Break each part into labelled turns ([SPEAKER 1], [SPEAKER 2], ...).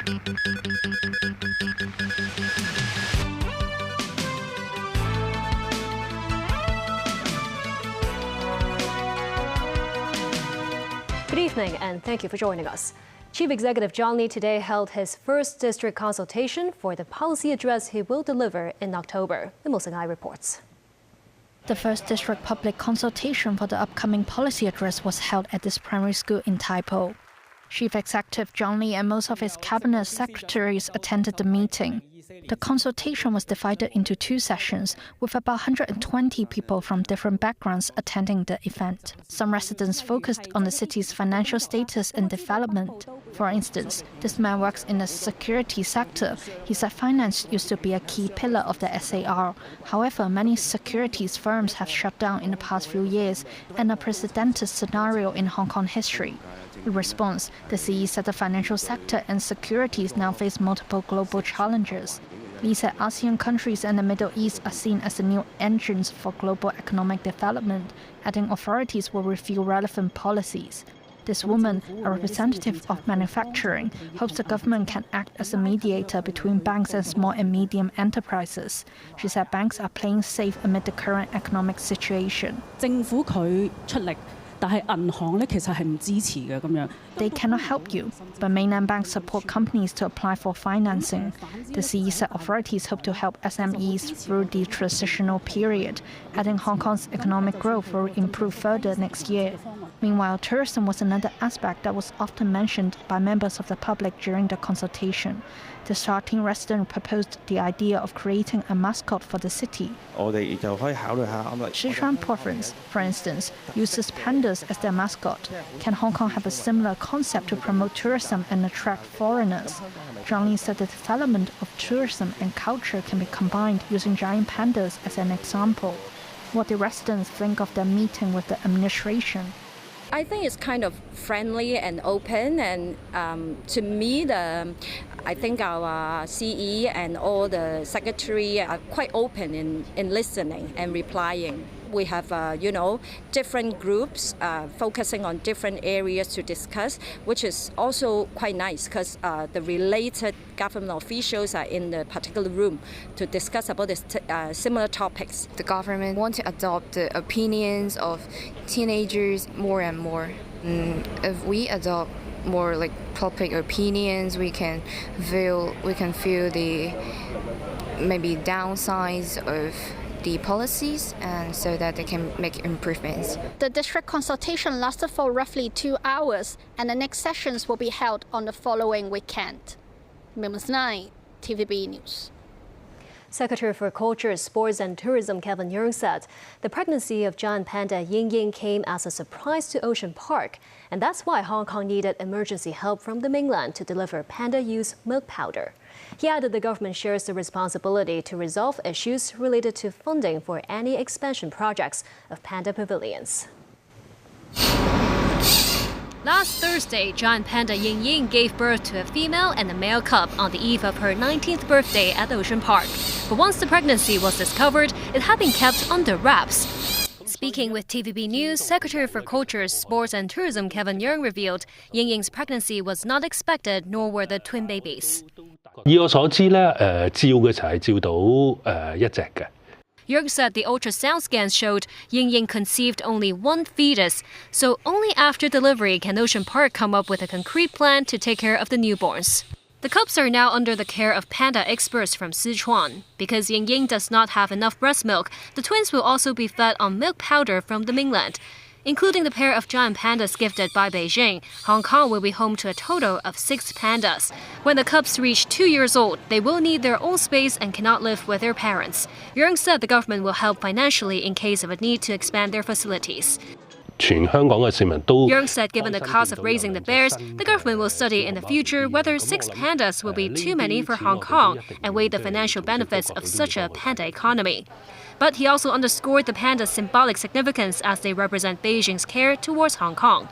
[SPEAKER 1] Good evening and thank you for joining us. Chief Executive John Lee today held his first district consultation for the policy address he will deliver in October. The Musingai reports.
[SPEAKER 2] The first district public consultation for the upcoming policy address was held at this primary school in Tai Po. Chief Executive John Lee and most of his cabinet secretaries attended the meeting. The consultation was divided into two sessions, with about 120 people from different backgrounds attending the event. Some residents focused on the city's financial status and development. For instance, this man works in the security sector. He said finance used to be a key pillar of the SAR. However, many securities firms have shut down in the past few years, and a precedented scenario in Hong Kong history. In response, the CE said the financial sector and securities now face multiple global challenges. Lee said ASEAN countries and the Middle East are seen as the new engines for global economic development, adding authorities will review relevant policies. This woman, a representative of manufacturing, hopes the government can act as a mediator between banks and small and medium enterprises. She said banks are playing safe amid the current economic situation.
[SPEAKER 3] They
[SPEAKER 2] cannot help you, but mainland banks support companies to apply for financing. The CE said authorities hope to help SMEs through the transitional period, adding Hong Kong's economic growth will improve further next year. Meanwhile, tourism was another aspect that was often mentioned by members of the public during the consultation. The Sha Tin resident proposed the idea of creating a mascot for the city. Sichuan province, for instance, uses pandas as their mascot. Can Hong Kong have a similar concept to promote tourism and attract foreigners? Zhang Li said the development of tourism and culture can be combined using giant pandas as an example. What do residents think of their meeting with the administration?
[SPEAKER 4] I think it's kind of friendly and open, and to me, I think our CE and all the secretary are quite open in listening and replying. We have, different groups focusing on different areas to discuss, which is also quite nice because the related government officials are in the particular room to discuss about this similar topics.
[SPEAKER 5] The government wants to adopt the opinions of teenagers more and more. If we adopt more like public opinions, we can feel the maybe downsides of the policies, and so that they can make improvements.
[SPEAKER 6] The district consultation lasted for roughly 2 hours, and the next sessions will be held on the following weekend. Mims 9, TVB News.
[SPEAKER 1] Secretary for Culture, Sports and Tourism Kevin Yeung said the pregnancy of giant panda Ying Ying came as a surprise to Ocean Park, and that's why Hong Kong needed emergency help from the mainland to deliver panda-use milk powder. He added the government shares the responsibility to resolve issues related to funding for any expansion projects of panda pavilions.
[SPEAKER 7] Last Thursday, giant panda Ying Ying gave birth to a female and a male cub on the eve of her 19th birthday at Ocean Park. But once the pregnancy was discovered, it had been kept under wraps. Speaking with TVB News, Secretary for Culture, Sports and Tourism Kevin Yeung revealed Ying Ying's pregnancy was not expected, nor were the twin babies.
[SPEAKER 8] 以我所知咧，照嘅就係照到一隻嘅。
[SPEAKER 7] Yeung said the ultrasound scans showed Ying Ying conceived only one fetus, so only after delivery can Ocean Park come up with a concrete plan to take care of the newborns. The cubs are now under the care of panda experts from Sichuan. Because Ying Ying does not have enough breast milk, the twins will also be fed on milk powder from the mainland. Including the pair of giant pandas gifted by Beijing, Hong Kong will be home to a total of 6 pandas. When the cubs reach 2 years old, they will need their own space and cannot live with their parents. Yeung said the government will help financially in case of a need to expand their facilities. Yeung said given the cost of raising the bears, the government will study in the future whether 6 pandas will be too many for Hong Kong and weigh the financial benefits of such a panda economy. But he also underscored the panda's symbolic significance as they represent Beijing's care towards Hong Kong.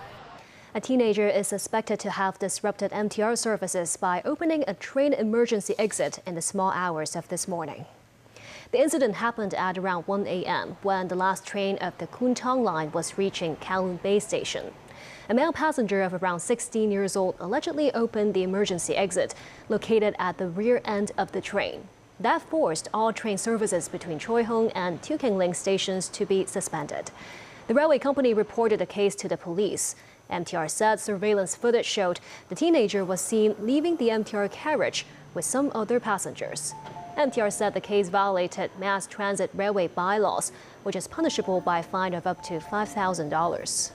[SPEAKER 1] A teenager is suspected to have disrupted MTR services by opening a train emergency exit in the small hours of this morning. The incident happened at around 1 a.m. when the last train of the Kwun Tong line was reaching Kowloon Bay Station. A male passenger of around 16 years old allegedly opened the emergency exit located at the rear end of the train. That forced all train services between Choi Hong and Tu Keng Ling stations to be suspended. The railway company reported the case to the police. MTR said surveillance footage showed the teenager was seen leaving the MTR carriage with some other passengers. MTR said the case violated mass transit railway bylaws, which is punishable by a fine of up to $5,000.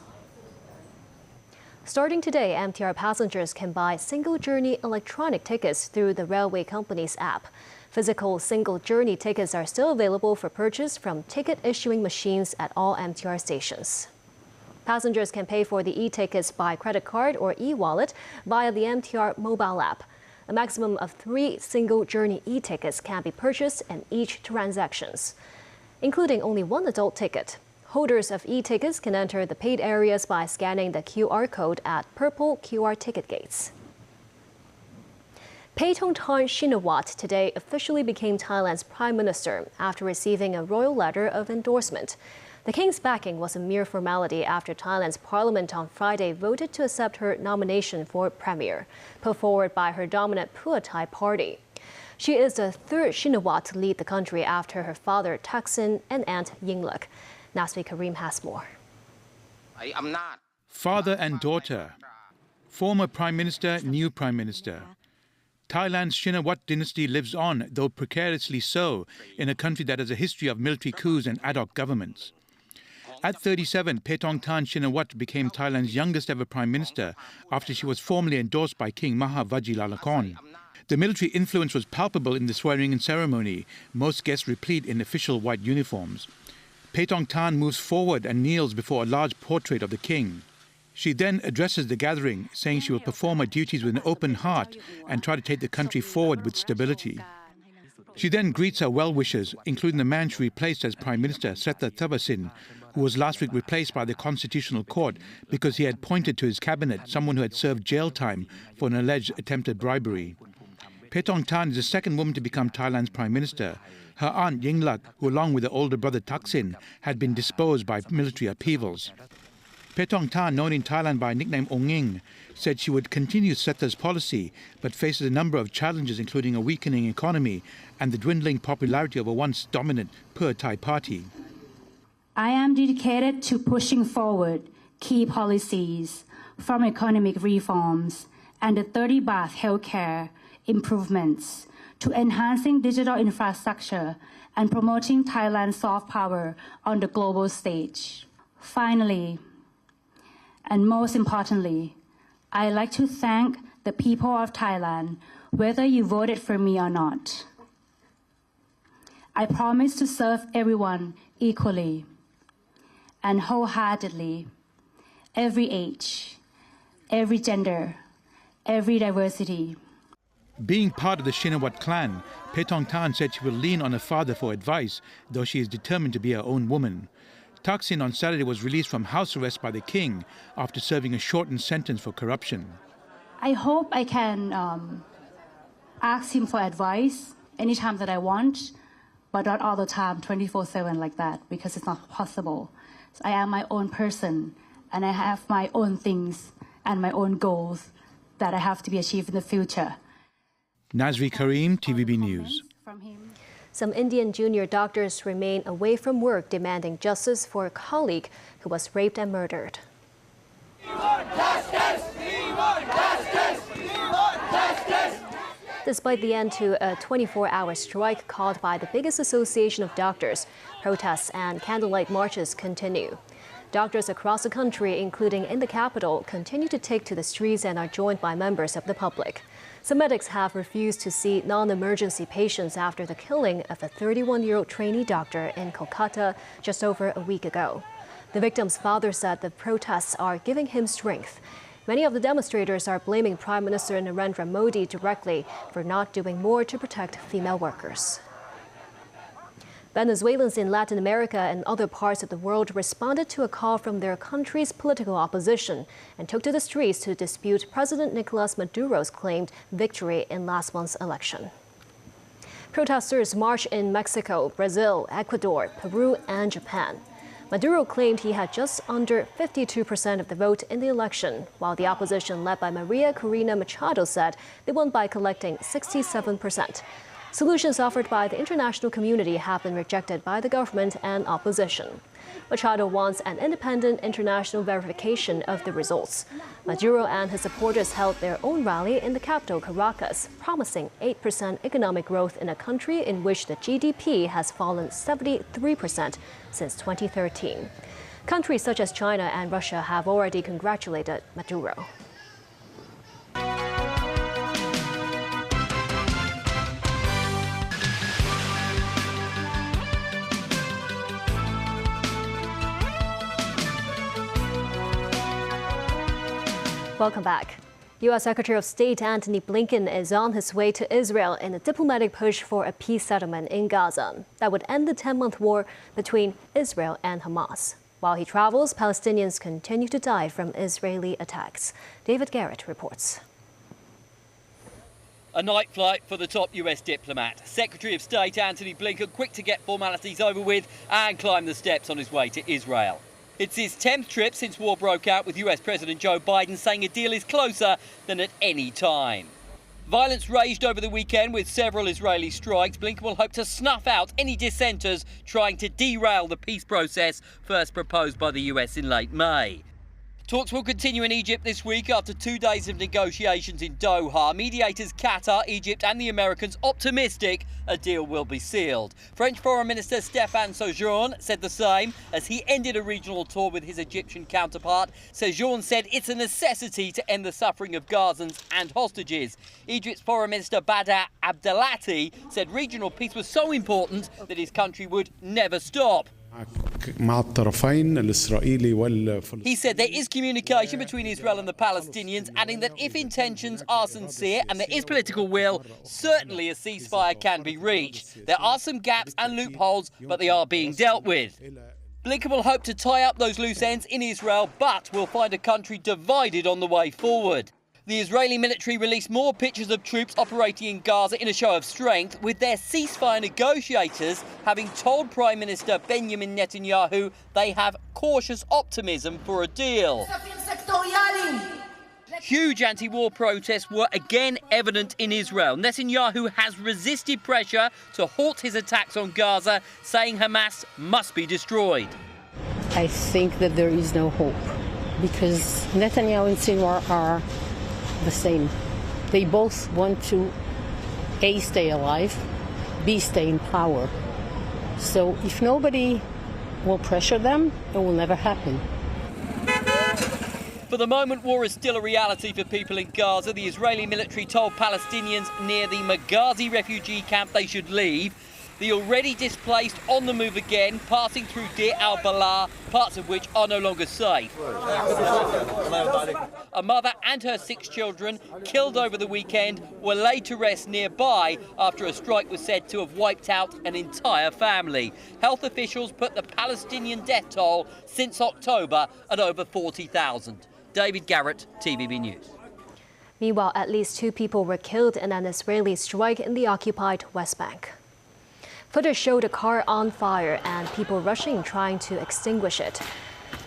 [SPEAKER 1] Starting today, MTR passengers can buy single-journey electronic tickets through the railway company's app. Physical single-journey tickets are still available for purchase from ticket-issuing machines at all MTR stations. Passengers can pay for the e-tickets by credit card or e-wallet via the MTR mobile app. A maximum of 3 single-journey e-tickets can be purchased in each transactions, including only 1 adult ticket. Holders of e-tickets can enter the paid areas by scanning the QR code at purple QR ticket gates. Paetongtarn Shinawatra today officially became Thailand's prime minister after receiving a royal letter of endorsement. The king's backing was a mere formality after Thailand's parliament on Friday voted to accept her nomination for premier, put forward by her dominant Pheu Thai party. She is the third Shinawatra to lead the country after her father Thaksin and aunt Yingluck. Nasvi Karim has more.
[SPEAKER 3] Father and daughter. Former Prime Minister, new Prime Minister. Thailand's Shinawatra dynasty lives on, though precariously so, in a country that has a history of military coups and ad hoc governments. At 37, Paetongtarn Shinawatra became Thailand's youngest ever Prime Minister after she was formally endorsed by King Maha Vajiralongkorn. The military influence was palpable in the swearing-in ceremony, most guests replete in official white uniforms. Paetongtarn moves forward and kneels before a large portrait of the king. She then addresses the gathering, saying she will perform her duties with an open heart and try to take the country forward with stability. She then greets her well-wishers, including the man she replaced as Prime Minister, Srettha Thavisin, who was last week replaced by the Constitutional Court because he had appointed to his cabinet someone who had served jail time for an alleged attempted bribery. Paetongtarn is the second woman to become Thailand's Prime Minister. Her aunt Yingluck, who along with her older brother Thaksin, had been disposed by military upheavals. Paetongtarn, known in Thailand by nickname Onging, said she would continue Srettha's policy, but faces a number of challenges including a weakening economy and the dwindling popularity of a once dominant Pheu Thai party.
[SPEAKER 9] I am dedicated to pushing forward key policies from economic reforms and the 30 baht healthcare improvements to enhancing digital infrastructure and promoting Thailand's soft power on the global stage. Finally, and most importantly, I'd like to thank the people of Thailand, whether you voted for me or not. I promise to serve everyone equally and wholeheartedly, every age, every gender, every diversity.
[SPEAKER 3] Being part of the Shinawatra clan, Paetongtarn said she will lean on her father for advice, though she is determined to be her own woman. Thaksin on Saturday was released from house arrest by the king after serving a shortened sentence for corruption.
[SPEAKER 9] I hope I can ask him for advice anytime that I want, but not all the time, 24/7 like that, because it's not possible. So I am my own person, and I have my own things and my own goals that I have to be achieved in the future.
[SPEAKER 3] Nazri Karim, TVB News.
[SPEAKER 1] Some Indian junior doctors remain away from work demanding justice for a colleague who was raped and murdered.
[SPEAKER 10] We want justice! We want justice! We want justice!
[SPEAKER 1] Despite the end to a 24-hour strike called by the biggest association of doctors, protests and candlelight marches continue. Doctors across the country, including in the capital, continue to take to the streets and are joined by members of the public. Some medics have refused to see non-emergency patients after the killing of a 31-year-old trainee doctor in Kolkata just over a week ago. The victim's father said the protests are giving him strength. Many of the demonstrators are blaming Prime Minister Narendra Modi directly for not doing more to protect female workers. Venezuelans in Latin America and other parts of the world responded to a call from their country's political opposition and took to the streets to dispute President Nicolas Maduro's claimed victory in last month's election. Protesters marched in Mexico, Brazil, Ecuador, Peru, and Japan. Maduro claimed he had just under 52% of the vote in the election, while the opposition led by Maria Corina Machado said they won by collecting 67%. Solutions offered by the international community have been rejected by the government and opposition. Machado wants an independent international verification of the results. Maduro and his supporters held their own rally in the capital, Caracas, promising 8% economic growth in a country in which the GDP has fallen 73% since 2013. Countries such as China and Russia have already congratulated Maduro. Welcome back. U.S. Secretary of State Antony Blinken is on his way to Israel in a diplomatic push for a peace settlement in Gaza that would end the 10-month war between Israel and Hamas. While he travels, Palestinians continue to die from Israeli attacks. David Garrett reports.
[SPEAKER 11] A night flight for the top US diplomat. Secretary of State Antony Blinken quick to get formalities over with and climb the steps on his way to Israel. It's his 10th trip since war broke out, with US President Joe Biden saying a deal is closer than at any time. Violence raged over the weekend with several Israeli strikes. Blinken will hope to snuff out any dissenters trying to derail the peace process first proposed by the US in late May. Talks will continue in Egypt this week after 2 days of negotiations in Doha. Mediators Qatar, Egypt and the Americans optimistic a deal will be sealed. French Foreign Minister Stéphane Séjourné said the same as he ended a regional tour with his Egyptian counterpart. Séjourné said it's a necessity to end the suffering of Gazans and hostages. Egypt's Foreign Minister Badr Abdelati said regional peace was so important that his country would never stop. He said there is communication between Israel and the Palestinians, adding that if intentions are sincere and there is political will, certainly a ceasefire can be reached. There are some gaps and loopholes, but they are being dealt with. Blinken will hope to tie up those loose ends in Israel, but will find a country divided on the way forward. The Israeli military released more pictures of troops operating in Gaza in a show of strength, with their ceasefire negotiators having told Prime Minister Benjamin Netanyahu they have cautious optimism for a deal. Huge anti-war protests were again evident in Israel. Netanyahu has resisted pressure to halt his attacks on Gaza, saying Hamas must be destroyed.
[SPEAKER 12] I think that there is no hope, because Netanyahu and Sinwar are the same. They both want to A, stay alive, B, stay in power. So if nobody will pressure them, it will never happen.
[SPEAKER 11] For the moment, war is still a reality for people in Gaza. The Israeli military told Palestinians near the Maghazi refugee camp they should leave. The already displaced on the move again, passing through Deir al-Balah, parts of which are no longer safe. A mother and her 6 children, killed over the weekend, were laid to rest nearby after a strike was said to have wiped out an entire family. Health officials put the Palestinian death toll since October at over 40,000. David Garrett, TVB News.
[SPEAKER 1] Meanwhile, at least 2 people were killed in an Israeli strike in the occupied West Bank. Footage showed a car on fire and people rushing trying to extinguish it.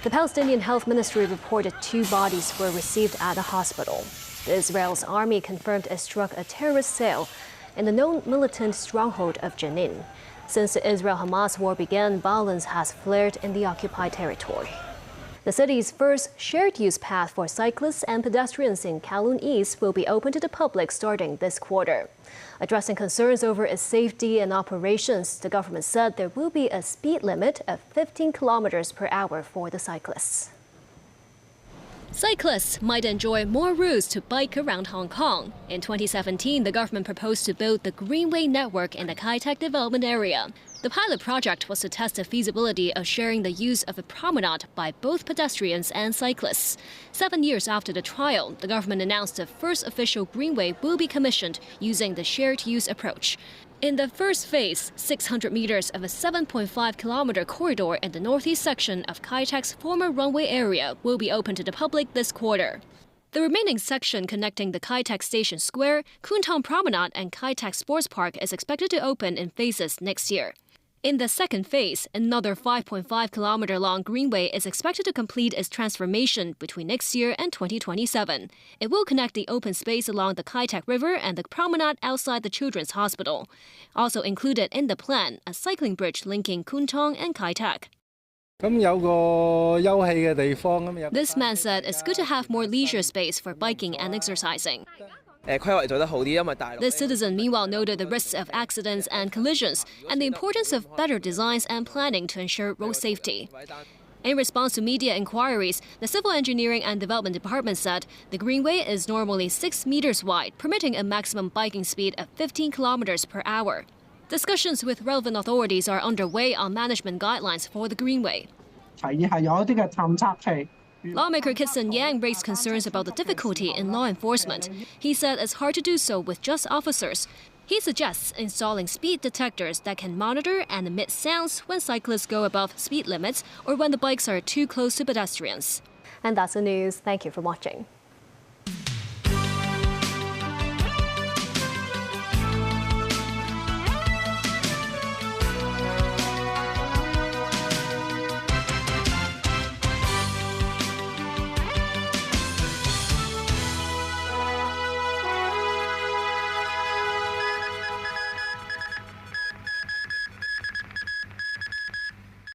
[SPEAKER 1] The Palestinian Health Ministry reported 2 bodies were received at a hospital. Israel's army confirmed it struck a terrorist cell in the known militant stronghold of Jenin. Since the Israel-Hamas war began, violence has flared in the occupied territory. The city's first shared-use path for cyclists and pedestrians in Kowloon East will be open to the public starting this quarter. Addressing concerns over its safety and operations, the government said there will be a speed limit of 15 kilometers per hour for the cyclists.
[SPEAKER 7] Cyclists might enjoy more routes to bike around Hong Kong. In 2017, the government proposed to build the Greenway network in the Kai Tak development area. The pilot project was to test the feasibility of sharing the use of a promenade by both pedestrians and cyclists. 7 years after the trial, the government announced the first official Greenway will be commissioned using the shared-use approach. In the first phase, 600 meters of a 7.5-kilometer corridor in the northeast section of Kai Tak's former runway area will be open to the public this quarter. The remaining section connecting the Kai Tak Station Square, Kwun Tong Promenade and Kai Tak Sports Park is expected to open in phases next year. In the second phase, another 5.5-kilometer-long Greenway is expected to complete its transformation between next year and 2027. It will connect the open space along the Kai Tak River and the promenade outside the Children's Hospital. Also included in the plan, a cycling bridge linking Kwun Tong and Kai Tak. This man said it's good to have more leisure space for biking and exercising. The citizen meanwhile noted the risks of accidents and collisions and the importance of better designs and planning to ensure road safety. In response to media inquiries, the Civil Engineering and Development Department said the Greenway is normally 6 meters wide, permitting a maximum biking speed of 15 kilometers per hour. Discussions with relevant authorities are underway on management guidelines for the Greenway. Lawmaker Kitson Yang raised concerns about the difficulty in law enforcement. He said it's hard to do so with just officers. He suggests installing speed detectors that can monitor and emit sounds when cyclists go above speed limits or when the bikes are too close to pedestrians.
[SPEAKER 1] And that's the news. Thank you for watching.